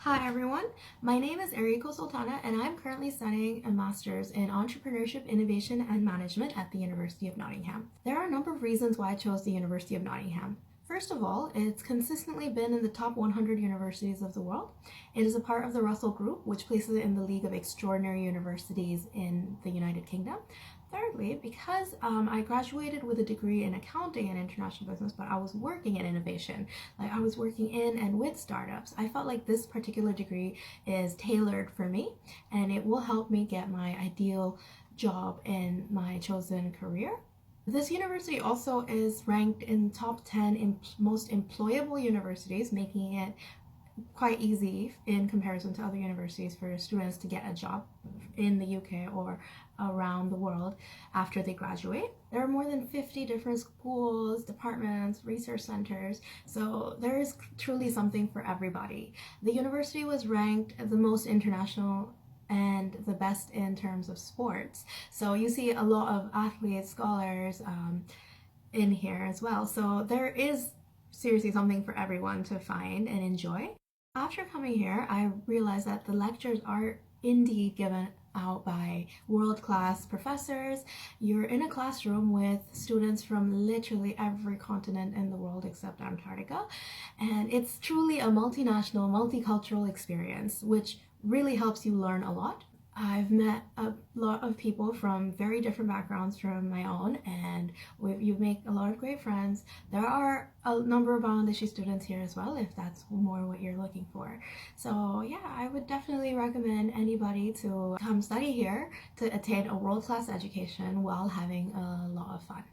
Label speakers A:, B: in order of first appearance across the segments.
A: Hi everyone, my name is Erico Sultana and I'm currently studying a master's in Entrepreneurship, Innovation and Management at the University of Nottingham. There are a number of reasons why I chose the University of Nottingham. First of all, it's consistently been in the top 100 universities of the world. It is a part of the Russell Group, which places it in the League of Extraordinary Universities in the United Kingdom. Thirdly, because I graduated with a degree in accounting and international business, but I was working in innovation. I was working in and with startups. I felt like this particular degree is tailored for me and it will help me get my ideal job in my chosen career. This university also is ranked in top 10 most employable universities, making it quite easy in comparison to other universities for students to get a job in the UK or around the world after they graduate. There are more than 50 different schools, departments, research centers, so there is truly something for everybody. The university was ranked the most international and the best in terms of sports. So you see a lot of athletes, scholars in here as well. So there is seriously something for everyone to find and enjoy. After coming here, I realized that the lectures are indeed given out by world-class professors. You're in a classroom with students from literally every continent in the world except Antarctica, and it's truly a multinational, multicultural experience, which really helps you learn a lot. I've met a lot of people from very different backgrounds from my own, and you make a lot of great friends. There are a number of Bangladeshi students here as well, if that's more what you're looking for. So yeah, I would definitely recommend anybody to come study here to attain a world-class education while having a lot of fun.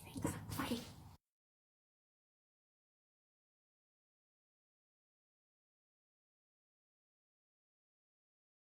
A: Thanks. Bye.